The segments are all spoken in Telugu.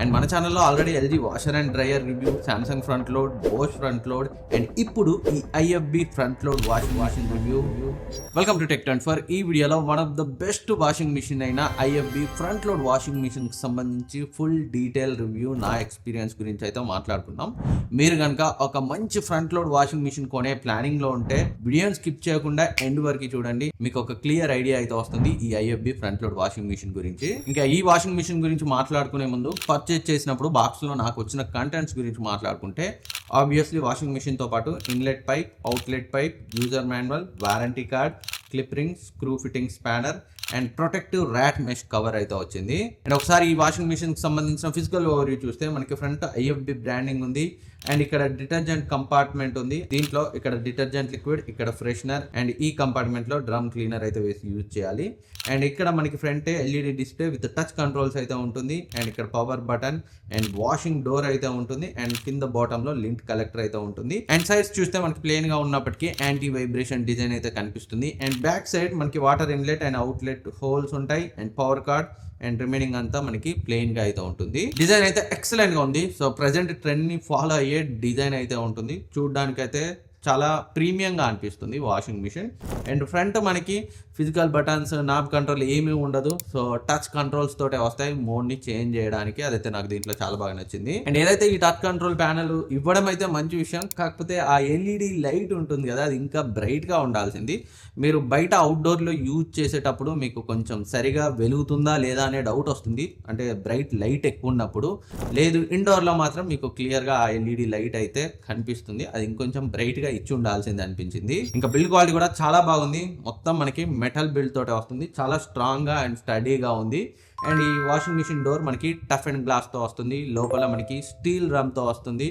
అండ్ మన ఛానల్లో already LG washer and dryer review, Samsung front load, Bosch front load and ఇప్పుడు ఈ IFB front load washing machine review. Welcome to tech 24. ఈ వీడియోలో one of the best washing machine అయిన IFB front load washing machine కి సంబంధించి ఫుల్ డీటెయిల్ రివ్యూ, నా ఎక్స్పీరియన్స్ గురించి అయితే మాట్లాడుకుందాం. మీరు కనుక ఒక మంచి ఫ్రంట్ లోడ్ వాషింగ్ మిషన్ కొనే ప్లానింగ్ లో ఉంటే వీడియోని స్కిప్ చేయకుండా ఎండ్ వరకు చూడండి. మీకు ఒక క్లియర్ ఐడియా అయితే వస్తుంది ఈ IFB front load washing machine గురించి. ఇంకా ఈ వాషింగ్ మిషన్ గురించి మాట్లాడుకునే ముందు పర్చేజ్ చేసినప్పుడు బాక్స్లో నాకు వచ్చిన కంటెంట్స్ గురించి మాట్లాడుకుంటే, ఆబ్వియస్లీ వాషింగ్ మిషన్తో పాటు inlet pipe, outlet pipe, user manual, warranty card, clip ring, screw fitting spanner and protective rat mesh cover అయితే వచ్చింది. అండ్ ఒకసారి ఈ వాషింగ్ మిషన్ కి సంబంధించిన ఫిజికల్ ఓవర్వ్యూ చూస్తే మనకి ఫ్రంట్ ఐఎఫ్బి బ్రాండింగ్ ఉంది అండ్ ఇక్కడ డిటర్జెంట్ కంపార్ట్మెంట్ ఉంది. దీంట్లో ఇక్కడ డిటర్జెంట్ లిక్విడ్, ఇక్కడ ఫ్రెషనర్ అండ్ ఈ కంపార్ట్మెంట్ లో డ్రమ్ క్లీనర్ అయితే వేసి యూజ్ చేయాలి. అండ్ ఇక్కడ మనకి front LED display with touch controls అయితే ఉంటుంది. అండ్ ఇక్కడ power button and washing door అయితే ఉంటుంది. అండ్ కింద బాటమ్ లో లింక్ కలెక్టర్ అయితే ఉంటుంది. అండ్ సైడ్స్ చూస్తే మనకి ప్లేన్ గా ఉన్నప్పటికీ యాంటీ వైబ్రేషన్ డిజైన్ అయితే కనిపిస్తుంది. అండ్ బ్యాక్ సైడ్ మనకి water inlet and outlet holes ఉంటాయి and power cord and remaining అంతా మనకి ప్లెయిన్ గా అయితే ఉంటుంది. డిజైన్ అయితే ఎక్సలెంట్ గా ఉంది. సో ప్రెసెంట్ ట్రెండ్ ని ఫాలో అయ్యే డిజైన్ అయితే ఉంటుంది. చూడడానికి అయితే చాలా ప్రీమియంగా అనిపిస్తుంది వాషింగ్ మిషన్. అండ్ ఫ్రంట్ మనకి ఫిజికల్ బటన్స్, నాబ్ కంట్రోల్ ఏమీ ఉండదు. సో టచ్ కంట్రోల్స్ తోటే వస్తాయి మోడ్ ని చేంజ్ చేయడానికి. అదైతే నాకు దీంట్లో చాలా బాగా నచ్చింది. అండ్ ఏదైతే ఈ టచ్ కంట్రోల్ ప్యానల్ ఇవ్వడం అయితే మంచి విషయం. కాకపోతే ఆ ఎల్ఈడి లైట్ ఉంటుంది కదా, అది ఇంకా బ్రైట్ గా ఉండాల్సింది. మీరు బయట అవుట్డోర్ లో యూజ్ చేసేటప్పుడు మీకు కొంచెం సరిగా వెలుగుతుందా లేదా అనే డౌట్ వస్తుంది, అంటే బ్రైట్ లైట్ ఎక్కువ ఉన్నప్పుడు. లేదు, ఇండోర్ లో మాత్రం మీకు క్లియర్ గా ఆ ఎల్ఈడి లైట్ అయితే కనిపిస్తుంది. అది ఇంకొంచెం బ్రైట్ గా ఇచ్చి ఉండాల్సింది అనిపించింది. ఇంకా బిల్డ్ క్వాలిటీ కూడా చాలా బాగుంది. మొత్తం మనకి మెటల్ బిల్డ్ తోటే వస్తుంది. చాలా స్ట్రాంగ్ గా అండ్ స్టడీగా ఉంది. అండ్ ఈ వాషింగ్ మిషన్ డోర్ మనకి టఫ్ అండ్ గ్లాస్ తో వస్తుంది. లోపల మనకి స్టీల్ రమ్ తో వస్తుంది.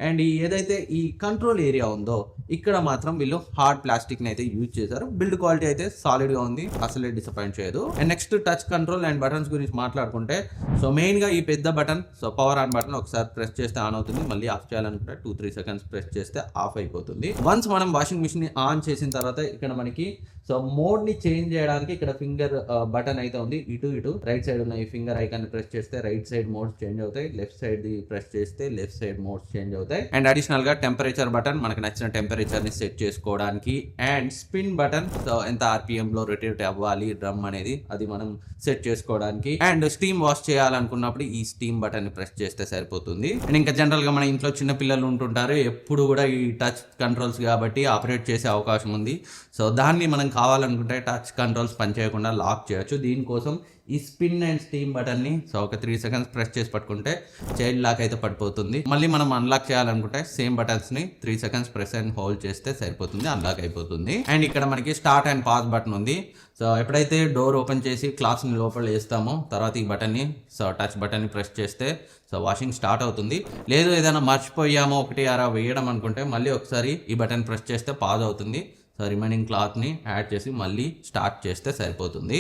అండ్ ఏదైతే ఈ కంట్రోల్ ఏరియా ఉందో ఇక్కడ మాత్రం వీళ్ళు హార్డ్ ప్లాస్టిక్ ని అయితే యూజ్ చేశారు. బిల్డ్ క్వాలిటీ అయితే సాలిడ్ గా ఉంది, అసలే డిసప్పాయింట్ చేయదు. And next touch control and buttons గురించి మాట్లాడుకుంటే, సో మెయిన్ గా ఈ పెద్ద button, so power on button ఒకసారి ప్రెస్ చేస్తే ఆన్ అవుతుంది. మళ్ళీ ఆఫ్ చేయాలనుకుంటే 2-3 సెకండ్స్ ప్రెస్ చేస్తే ఆఫ్ అయిపోతుంది. వన్స్ మనం వాషింగ్ మిషన్ ని ఆన్ చేసిన తర్వాత ఇక్కడ మనకి సో మోడ్ ని చేంజ్ చేయడానికి ఇక్కడ ఫింగర్ బటన్ అయితే ఉంది. ఇటు రైట్ సైడ్ ఉన్న ఈ ఫింగర్ ఐకాన్ ప్రెస్ చేస్తే రైట్ సైడ్ మోడ్స్ చేంజ్ అవుతాయి. లెఫ్ట్ సైడ్ ది ప్రెస్ చేస్తే లెఫ్ట్ సైడ్ మోడ్స్ చేంజ్ అవుతాయి. అండ్ అడిషనల్ గా టెంపరేచర్ బటన్, మనకి నచ్చిన టెంపరేచర్ ని సెట్ చేసుకోవడానికి. అండ్ స్పిన్ బటన్, సో ఎంత ఆర్పిఎం లో రొటేట్ అవ్వాలి డ్రమ్ అనేది, అది మనం సెట్ చేసుకోవడానికి. అండ్ స్టీమ్ వాష్ చేయాలనుకున్నప్పుడు ఈ స్టీమ్ బటన్ ని ప్రెస్ చేస్తే సరిపోతుంది. అండ్ ఇంకా జనరల్ గా మన ఇంట్లో చిన్న పిల్లలు ఉంటుంటారు, ఎప్పుడు కూడా ఈ టచ్ కంట్రోల్స్ కాబట్టి ఆపరేట్ చేసే అవకాశం ఉంది. సో దాన్ని మనం కావాలనుకుంటే టచ్ కంట్రోల్స్ పనిచేయకుండా లాక్ చేయొచ్చు. దీనికోసం ఈ స్పిన్ అండ్ స్టీమ్ బటన్ ని సో ఒక 3 సెకండ్స్ ప్రెస్ చేసి పట్టుకుంటే చైల్డ్ లాక్ అయితే పడిపోతుంది. మళ్ళీ మనం అన్లాక్ చేయాలనుకుంటే సేమ్ బటన్స్ ని 3 సెకండ్స్ ప్రెస్ అండ్ హోల్డ్ చేస్తే సరిపోతుంది, అన్లాక్ అయిపోతుంది. అండ్ ఇక్కడ మనకి స్టార్ట్ అండ్ పాస్ బటన్ ఉంది. సో ఎప్పుడైతే డోర్ ఓపెన్ చేసి క్లాత్స్ ని లోపల వేస్తామో తర్వాత ఈ బటన్ ని, సో టచ్ బటన్ ని ప్రెస్ చేస్తే సో వాషింగ్ స్టార్ట్ అవుతుంది. లేదు ఏదైనా మర్చిపోయామో ఒకటి అరా వేయడం అనుకుంటే మళ్ళీ ఒకసారి ఈ బటన్ ప్రెస్ చేస్తే పాజ్ అవుతుంది. సో రిమైనింగ్ క్లాత్ ని యాడ్ చేసి మళ్ళీ స్టార్ట్ చేస్తే సరిపోతుంది.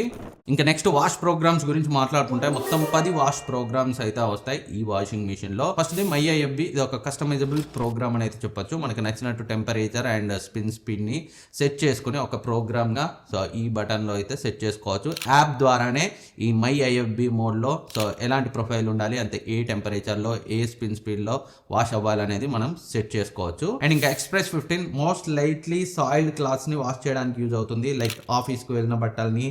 ఇంకా నెక్స్ట్ వాష్ ప్రోగ్రామ్స్ గురించి మాట్లాడుకుంటే మొత్తం 10 వాష్ ప్రోగ్రామ్స్ అయితే వస్తాయి ఈ వాషింగ్ మిషన్ లో. ఫస్ట్ మై ఐఎఫ్బి, ఇది ఒక కస్టమైజబుల్ ప్రోగ్రామ్ అని అయితే చెప్పొచ్చు. మనకి నచ్చినట్టు టెంపరేచర్ అండ్ స్పిన్ ని సెట్ చేసుకుని ఒక ప్రోగ్రామ్ గా సో ఈ బటన్ లో అయితే సెట్ చేసుకోవచ్చు. యాప్ ద్వారానే ఈ మై ఐఎఫ్బి మోడ్ లో సో ఎలాంటి ప్రొఫైల్ ఉండాలి, అంటే ఏ టెంపరేచర్ లో ఏ స్పిన్ స్పీడ్ లో వాష్ అవ్వాలనేది మనం సెట్ చేసుకోవచ్చు. అండ్ ఇంకా express 15 most lightly soiled clothes ని వాష్ చేయడానికి యూజ్ అవుతుంది. లైక్ ఆఫీస్కి వెళ్ళిన బట్టల్ని,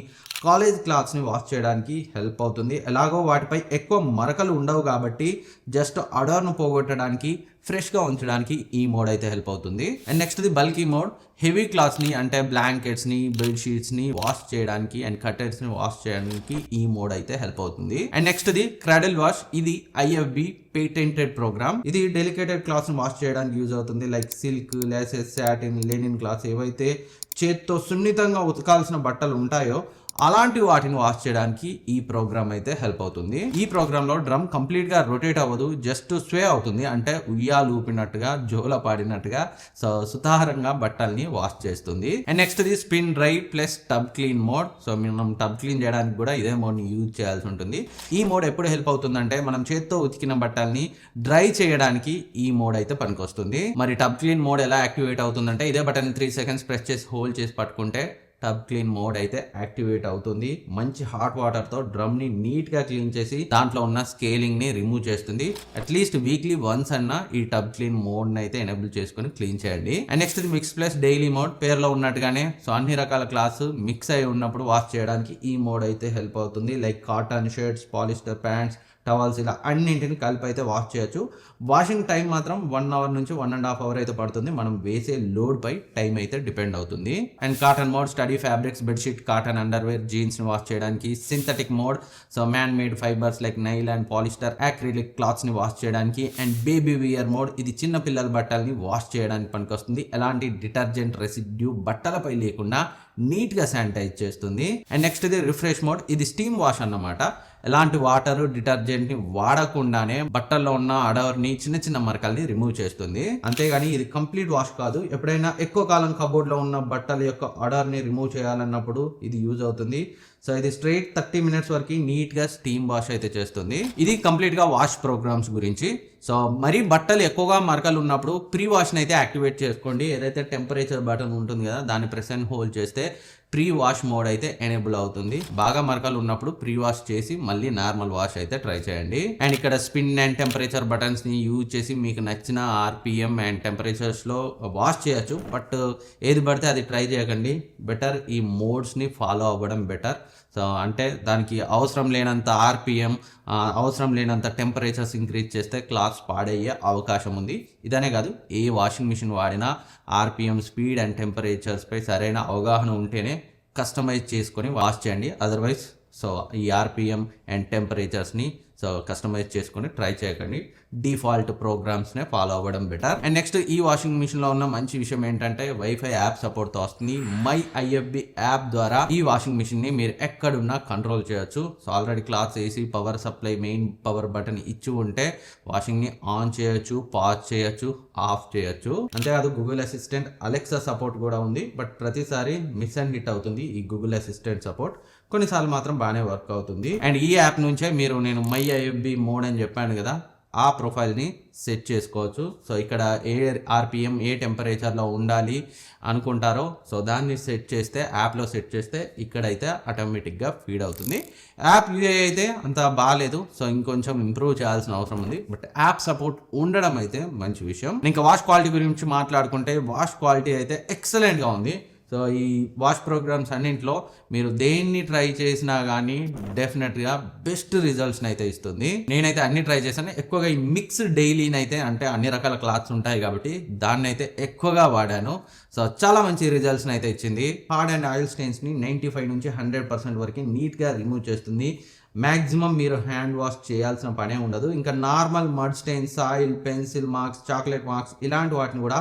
కాలేజ్ క్లాత్స్ ని వాష్ చేయడానికి హెల్ప్ అవుతుంది. ఎలాగో వాటిపై ఎక్కువ మరకలు ఉండవు కాబట్టి జస్ట్ అడర్ను పోగొట్టడానికి, ఫ్రెష్ గా ఉంచడానికి ఈ మోడ్ అయితే హెల్ప్ అవుతుంది. And next the bulky mode, heavy clothes ని అంటే బ్లాంకెట్స్ ని, బెడ్ షీట్స్ ని వాష్ చేయడానికి అండ్ కర్టెన్స్ ని వాష్ చేయడానికి ఈ మోడ్ అయితే హెల్ప్ అవుతుంది. And next the cradle wash, ఇది ఐఎఫ్బి పేటెంటెడ్ ప్రోగ్రామ్. ఇది డెలికేటెడ్ క్లాత్స్ ని వాష్ చేయడానికి యూజ్ అవుతుంది. Like silk, laces, satin, linen clothes, ఏవైతే చేత్తో సున్నితంగా ఉతకాల్సిన బట్టలు ఉంటాయో అలాంటి వాటిని వాష్ చేయడానికి ఈ ప్రోగ్రామ్ అయితే హెల్ప్ అవుతుంది. ఈ ప్రోగ్రామ్ లో డ్రమ్ కంప్లీట్ గా రొటేట్ అవ్వదు, జస్ట్ స్వే అవుతుంది. అంటే ఉయ్యాలు ఊపినట్టుగా, జోల పాడినట్టుగా సో సుతారంగా బట్టల్ని వాష్ చేస్తుంది. And next the spin dry plus tub clean mode. So మనం టబ్ క్లీన్ చేయడానికి కూడా ఇదే మోడ్ ని యూజ్ చేయాల్సి ఉంటుంది. ఈ మోడ్ ఎప్పుడు హెల్ప్ అవుతుందంటే మనం చేత్తో ఉతికిన బట్టల్ని డ్రై చేయడానికి ఈ మోడ్ అయితే పనికొస్తుంది. మరి టబ్ క్లీన్ మోడ్ ఎలా యాక్టివేట్ అవుతుందంటే ఇదే బటన్ 3 సెకండ్స్ ప్రెస్ చేసి హోల్డ్ చేసి పట్టుకుంటే టబ్ క్లీన్ మోడ్ అయితే యాక్టివేట్ అవుతుంది. మంచి హాట్ వాటర్తో డ్రమ్ని నీట్గా క్లీన్ చేసి దాంట్లో ఉన్న స్కేలింగ్ని రిమూవ్ చేస్తుంది. అట్లీస్ట్ వీక్లీ వన్స్ అన్న ఈ టబ్ క్లీన్ మోడ్ని అయితే ఎనేబుల్ చేసుకొని క్లీన్ చేయండి. అండ్ నెక్స్ట్ ఇది మిక్స్ ప్లస్ డైలీ మోడ్. పేరులో ఉన్నట్టుగానే సో అన్ని రకాల క్లాత్స్ మిక్స్ అయి ఉన్నప్పుడు వాష్ చేయడానికి ఈ మోడ్ అయితే హెల్ప్ అవుతుంది. Like cotton shirts, polyester pants, towels ఇలా అన్నింటిని కలిపి అయితే వాష్ చేయొచ్చు. వాషింగ్ టైం మాత్రం 1 అవర్ నుంచి 1.5 అవర్ అయితే పడుతుంది. మనం వేసే లోడ్ పై టైం అయితే డిపెండ్ అవుతుంది. And cotton mode sturdy fabrics, bedsheet, cotton underwear, jeans ని వాష్ చేయడానికి. Synthetic mode so man made fibres like nylon and polyester, acrylic clothes ని వాష్ చేయడానికి. అండ్ బేబీ వియర్ మోడ్ ఇది చిన్న పిల్లల బట్టల్ని వాష్ చేయడానికి పనికొస్తుంది. ఎలాంటి డిటర్జెంట్ రెసిడ్యూ బట్టలపై లేకుండా నీట్గా శానిటైజ్ చేస్తుంది. అండ్ నెక్స్ట్ ఇది రిఫ్రెష్ మోడ్. ఇది స్టీమ్ వాష్ అన్నమాట. ఎలాంటి వాటర్ డిటర్జెంట్ని వాడకుండానే బట్టల్లో ఉన్న అడవర్ని, చిన్న చిన్న మరకల్ని రిమూవ్ చేస్తుంది. అంతేగాని ఇది కంప్లీట్ వాష్ కాదు. ఎప్పుడైనా ఎక్కువ కాలం కబోర్డ్లో ఉన్న బట్టల యొక్క అడర్ని రిమూవ్ చేయాలన్నప్పుడు ఇది యూజ్ అవుతుంది. సో ఇది స్ట్రైట్ 30 minutes వరకు నీట్గా స్టీమ్ వాష్ అయితే చేస్తుంది. ఇది కంప్లీట్గా వాష్ ప్రోగ్రామ్స్ గురించి. సో మరి బట్టలు ఎక్కువగా మరకలు ఉన్నప్పుడు ప్రీ వాష్ని అయితే యాక్టివేట్ చేసుకోండి. ఏదైతే టెంపరేచర్ బటన్ ఉంటుంది కదా దాన్ని ప్రెస్ అండ్ హోల్డ్ చేస్తే ప్రీ వాష్ మోడ్ అయితే ఎనేబుల్ అవుతుంది. బాగా మరకలు ఉన్నప్పుడు ప్రీ వాష్ చేసి మళ్ళీ నార్మల్ వాష్ అయితే ట్రై చేయండి. అండ్ ఇక్కడ స్పిన్ అండ్ టెంపరేచర్ బటన్స్ ని యూజ్ చేసి మీకు నచ్చిన ఆర్పిఎం అండ్ టెంపరేచర్స్ లో వాష్ చేయొచ్చు. బట్ ఏది పడితే అది ట్రై చేయకండి. బెటర్ ఈ మోడ్స్ ని ఫాలో అవ్వడం బెటర్. సో అంటే దానికి అవసరం లేనంత ఆర్పిఎం, అవసరం లేనంత టెంపరేచర్స్ ఇంక్రీజ్ చేస్తే క్లాత్స్ పాడయ్యే అవకాశం ఉంది. ఇదనే కాదు, ఏ వాషింగ్ మిషన్ వాడినా ఆర్పిఎం, స్పీడ్ అండ్ టెంపరేచర్స్ పై సరైన అవగాహన ఉంటేనే కస్టమైజ్ చేసుకొని వాష్ చేయండి. అదర్వైజ్ సో ఈ ఆర్పిఎం అండ్ టెంపరేచర్స్ని సో కస్టమైజ్ చేసుకొని ట్రై చేయకండి. డిఫాల్ట్ ప్రోగ్రామ్స్నే ఫాలో అవ్వడం బెటర్. అండ్ నెక్స్ట్ ఈ వాషింగ్ మిషన్లో ఉన్న మంచి విషయం ఏంటంటే వైఫై యాప్ సపోర్ట్తో వస్తుంది. మై ఐఎఫ్బి యాప్ ద్వారా ఈ వాషింగ్ మిషన్ని మీరు ఎక్కడున్నా కంట్రోల్ చేయొచ్చు. సో ఆల్రెడీ క్లాత్స్ వేసి power supply main power button ఇచ్చి ఉంటే వాషింగ్ని ఆన్ చేయొచ్చు, పాజ్ చేయొచ్చు, ఆఫ్ చేయొచ్చు. అంతేకాదు గూగుల్ అసిస్టెంట్, అలెక్సా సపోర్ట్ కూడా ఉంది. బట్ ప్రతిసారి మిస్ అండ్ హిట్ అవుతుంది ఈ గూగుల్ అసిస్టెంట్ సపోర్ట్. కొన్నిసార్లు మాత్రం బాగానే వర్క్ అవుతుంది. అండ్ ఈ యాప్ నుంచే మీరు నేను మై ఐఎఫ్బి మోడ్ అని చెప్పాను కదా, ఆ ప్రొఫైల్ని సెట్ చేసుకోవచ్చు. సో ఇక్కడ ఏ ఆర్పిఎం, ఏ టెంపరేచర్లో ఉండాలి అనుకుంటారో సో దాన్ని సెట్ చేస్తే, యాప్లో సెట్ చేస్తే ఇక్కడైతే ఆటోమేటిక్గా ఫీడ్ అవుతుంది. యాప్ యూఐ అయితే అంత బాగాలేదు. సో ఇంకొంచెం ఇంప్రూవ్ చేయాల్సిన అవసరం ఉంది. బట్ యాప్ సపోర్ట్ ఉండడం అయితే మంచి విషయం. ఇంకా వాష్ క్వాలిటీ గురించి మాట్లాడుకుంటే వాష్ క్వాలిటీ అయితే ఎక్సలెంట్గా ఉంది. సో ఈ వాష్ ప్రోగ్రామ్స్ అన్నింటిలో మీరు దేన్ని ట్రై చేసినా కానీ డెఫినెట్గా బెస్ట్ రిజల్ట్స్ని అయితే ఇస్తుంది. నేనైతే అన్ని ట్రై చేశాను. ఎక్కువగా ఈ మిక్స్ డైలీని అయితే, అంటే అన్ని రకాల క్లాత్స్ ఉంటాయి కాబట్టి దాన్ని అయితే ఎక్కువగా వాడాను. సో చాలా మంచి రిజల్ట్స్ని అయితే ఇచ్చింది. హార్డ్ అండ్ ఆయిల్ స్టెయిన్స్ని 95 నుంచి 100% వరకు నీట్గా రిమూవ్ చేస్తుంది. మ్యాక్సిమం మీరు హ్యాండ్ వాష్ చేయాల్సిన పనే ఉండదు. ఇంకా normal mud stains, soil, pencil marks, chocolate marks ఇలాంటి వాటిని కూడా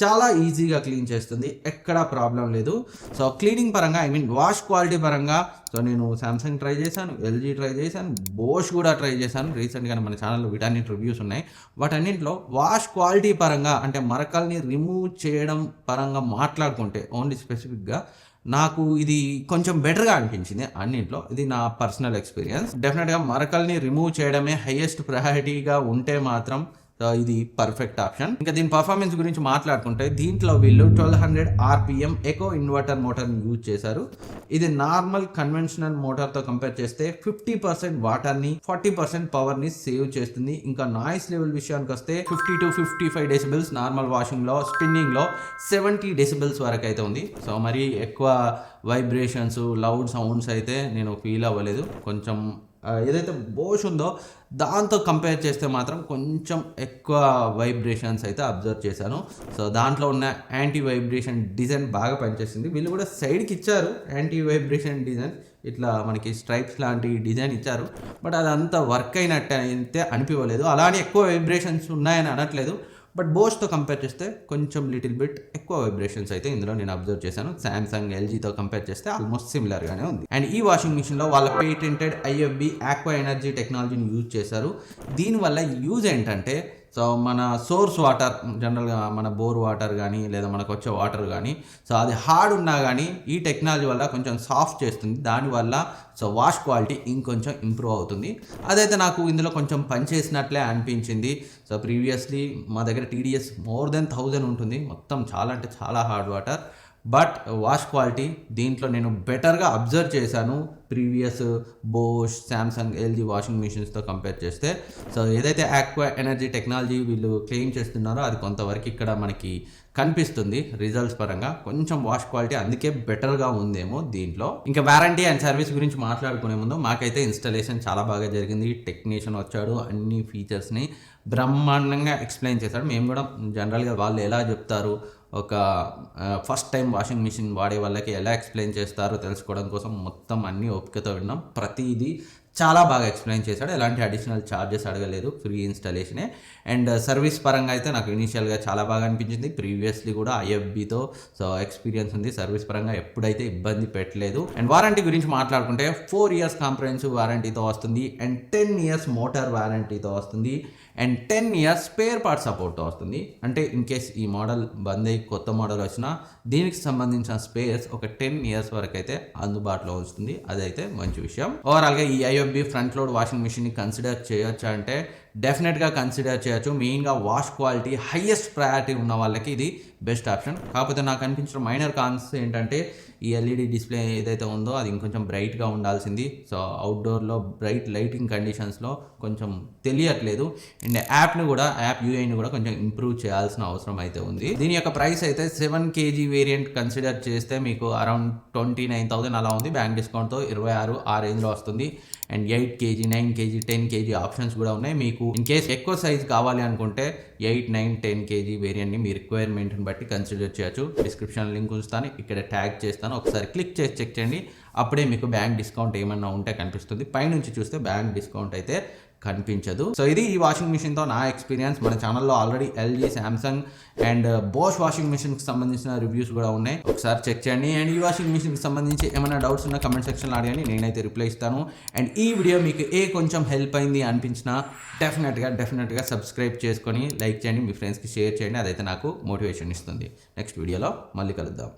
చాలా ఈజీగా క్లీన్ చేస్తుంది. ఎక్కడా ప్రాబ్లం లేదు. సో క్లీనింగ్ పరంగా వాష్ క్వాలిటీ పరంగా సో నేను సామ్సంగ్ ట్రై చేశాను, ఎల్జీ ట్రై చేశాను, బోష్ కూడా ట్రై చేశాను. రీసెంట్గా మన ఛానల్లో వీటన్నిటి రివ్యూస్ ఉన్నాయి. వాటన్నింటిలో వాష్ క్వాలిటీ పరంగా అంటే మరకల్ని రిమూవ్ చేయడం పరంగా మాట్లాడుకుంటే ఓన్లీ స్పెసిఫిక్గా నాకు ఇది కొంచెం బెటర్గా అనిపించింది అన్నింటిలో. ఇది నా పర్సనల్ ఎక్స్పీరియన్స్. డెఫినెట్గా మరకల్ని రిమూవ్ చేయడమే హైయెస్ట్ ప్రయారిటీగా ఉంటే మాత్రం ఇది పర్ఫెక్ట్ ఆప్షన్. ఇంకా దీని పర్ఫార్మెన్స్ గురించి మాట్లాడుకుంటే దీంట్లో వీళ్ళు 1200 ఆర్పిఎం ఎకో ఇన్వర్టర్ మోటార్ని యూజ్ చేశారు. ఇది నార్మల్ కన్వెన్షనల్ మోటార్తో కంపేర్ చేస్తే 50% వాటర్ని, 40% పవర్ని సేవ్ చేస్తుంది. ఇంకా నాయిస్ లెవెల్ విషయానికి వస్తే 50 to 55 డెసిబెల్స్ నార్మల్ వాషింగ్లో, స్పిన్నింగ్లో 70 డెసిబెల్స్ వరకు అయితే ఉంది. సో మరి ఎక్కువ వైబ్రేషన్స్, లౌడ్ సౌండ్స్ అయితే నేను ఫీల్ అవ్వలేదు. కొంచెం ఏదైతే బోష్ ఉందో దాంతో కంపేర్ చేస్తే మాత్రం కొంచెం ఎక్కువ వైబ్రేషన్స్ అయితే అబ్జర్వ్ చేశాను. సో దాంట్లో ఉన్న యాంటీ వైబ్రేషన్ డిజైన్ బాగా పనిచేసింది. వీళ్ళు కూడా సైడ్కి ఇచ్చారు యాంటీ వైబ్రేషన్ డిజైన్, ఇట్లా మనకి స్ట్రైప్స్ లాంటి డిజైన్ ఇచ్చారు. బట్ అదంతా వర్క్ అయినట్టు అయితే అనిపించలేదు. అలానే ఎక్కువ వైబ్రేషన్స్ ఉన్నాయని అనట్లేదు. బట్ బోష్తో కంపేర్ చేస్తే కొంచెం లిటిల్ బిట్ ఎక్కువ వైబ్రేషన్స్ అయితే ఇందులో నేను అబ్జర్వ్ చేశాను. సామ్సంగ్, ఎల్జీతో కంపేర్ చేస్తే ఆల్మోస్ట్ సిమిలర్గానే ఉంది. అండ్ ఈ వాషింగ్ మిషన్లో వాళ్ళ పేటెంటెడ్ ఐఎఫ్బి ఆక్వా ఎనర్జీ టెక్నాలజీని యూజ్ చేశారు. దీనివల్ల యూజ్ ఏంటంటే సో మన సోర్స్ వాటర్, జనరల్గా మన బోర్ వాటర్ కానీ లేదా మనకు వచ్చే వాటర్ కానీ సో అది హార్డ్ ఉన్నా కానీ ఈ టెక్నాలజీ వల్ల కొంచెం సాఫ్ట్ చేస్తుంది. దానివల్ల సో వాష్ క్వాలిటీ ఇంకొంచెం ఇంప్రూవ్ అవుతుంది. అదైతే నాకు ఇందులో కొంచెం పనిచేసినట్లే అనిపించింది. సో ప్రీవియస్లీ మా దగ్గర TDS more than 1000 ఉంటుంది. మొత్తం చాలా అంటే చాలా hard water. But wash quality దీంట్లో నేను బెటర్గా అబ్జర్వ్ చేశాను previous Bosch, Samsung, LG washing మిషన్స్తో కంపేర్ చేస్తే. సో ఏదైతే ఆక్వా ఎనర్జీ టెక్నాలజీ వీళ్ళు క్లెయిమ్ చేస్తున్నారో అది కొంతవరకు ఇక్కడ మనకి కనిపిస్తుంది రిజల్ట్స్ పరంగా. కొంచెం వాష్ క్వాలిటీ అందుకే బెటర్గా ఉందేమో దీంట్లో. ఇంకా వారంటీ అండ్ సర్వీస్ గురించి మాట్లాడుకునే ముందు మాకైతే ఇన్స్టాలేషన్ చాలా బాగా జరిగింది. టెక్నీషియన్ వచ్చాడు, అన్ని ఫీచర్స్ని బ్రహ్మాండంగా ఎక్స్ప్లెయిన్ చేశాడు. మేము కూడా జనరల్గా వాళ్ళు ఎలా చెప్తారు, ఒక ఫస్ట్ టైం వాషింగ్ మిషన్ వాడే వాళ్ళకి ఎలా ఎక్స్ప్లెయిన్ చేస్తారో తెలుసుకోవడం కోసం మొత్తం అన్నీ ఓపికతో విన్నాం. ప్రతిదీ చాలా బాగా ఎక్స్ప్లెయిన్ చేశాడు. ఎలాంటి అడిషనల్ ఛార్జెస్ అడగలేదు, ఫ్రీ ఇన్స్టాలేషనే. అండ్ సర్వీస్ పరంగా అయితే నాకు ఇనీషియల్గా చాలా బాగా అనిపించింది. ప్రీవియస్లీ కూడా ఐఎఫ్బితో సో ఎక్స్పీరియన్స్ ఉంది. సర్వీస్ పరంగా ఎప్పుడైతే ఇబ్బంది పెట్టలేదు. అండ్ వారంటీ గురించి మాట్లాడుకుంటే 4 years కాంప్రహెన్సివ్ వారంటీతో వస్తుంది, అండ్ 10 years మోటార్ వారంటీతో వస్తుంది, అండ్ 10 years స్పేర్ పార్ట్ సపోర్ట్తో వస్తుంది. అంటే ఇన్ కేస్ ఈ మోడల్ బంద్ అయ్యి కొత్త మోడల్ వచ్చినా దీనికి సంబంధించిన స్పేర్స్ ఒక 10 years వరకు అయితే అందుబాటులో వస్తుంది. అదైతే మంచి విషయం. ఓవరాల్గా ఈ ఐఎఫ్బి ఫ్రంట్ లోడ్ వాషింగ్ మిషన్ని కన్సిడర్ చేయొచ్చా అంటే డెఫినెట్గా కన్సిడర్ చేయొచ్చు. మెయిన్గా వాష్ క్వాలిటీ హైయెస్ట్ ప్రయారిటీ ఉన్న వాళ్ళకి ఇది బెస్ట్ ఆప్షన్. కాకపోతే నాకు అనిపించిన మైనర్ కాన్స్ ఏంటంటే ఈ ఎల్ఈడి డిస్ప్లే ఏదైతే ఉందో అది ఇంకొంచెం బ్రైట్గా ఉండాల్సింది. సో అవుట్డోర్లో బ్రైట్ లైటింగ్ కండిషన్స్లో కొంచెం తెలియట్లేదు. అండ్ యాప్ యూఐని కూడా కొంచెం ఇంప్రూవ్ చేయాల్సిన అవసరం అయితే ఉంది. దీని యొక్క ప్రైస్ అయితే 7 kg వేరియంట్ కన్సిడర్ చేస్తే మీకు అరౌండ్ 29,000 అలా ఉంది. బ్యాంక్ డిస్కౌంట్తో 26 ఆ రేంజ్లో వస్తుంది. And 8 kg, 9 kg, 10 kg options కూడా ఉన్నాయి. మీకు ఇన్ కేస్ ఎక్కువ సైజ్ కావాలి అనుకుంటే 8, 9, 10 kg వేరియంట్ని మీ రిక్వైర్మెంట్ని బట్టి కన్సిడర్ చేయొచ్చు. డిస్క్రిప్షన్ లింక్ ఉంచుతాను, ఇక్కడ ట్యాగ్ చేస్తాను, ఒకసారి క్లిక్ చేసి చెక్ చేయండి. అప్పుడే మీకు బ్యాంక్ డిస్కౌంట్ ఏమన్నా ఉంటే కనిపిస్తుంది. పైనుంచి చూస్తే బ్యాంక్ డిస్కౌంట్ అయితే కనిపించదు. సో ఇది ఈ వాషింగ్ మిషన్తో నా ఎక్స్పీరియన్స్. మన ఛానల్లో already LG, Samsung and Bosch washing మిషన్కి సంబంధించిన రివ్యూస్ కూడా ఉన్నాయి, ఒకసారి చెక్ చేయండి. అండ్ ఈ వాషింగ్ మిషన్కి సంబంధించి ఏమైనా డౌట్స్ ఉన్నా కమెంట్ సెక్షన్లో అడగండి, నేనైతే రిప్లై ఇస్తాను. అండ్ ఈ వీడియో మీకు కొంచెం హెల్ప్ అయింది అనిపించినా డెఫినెట్గా సబ్స్క్రైబ్ చేసుకొని లైక్ చేయండి, మీ ఫ్రెండ్స్కి షేర్ చేయండి. అదైతే నాకు మోటివేషన్ ఇస్తుంది. నెక్స్ట్ వీడియోలో మళ్ళీ కలుద్దాం.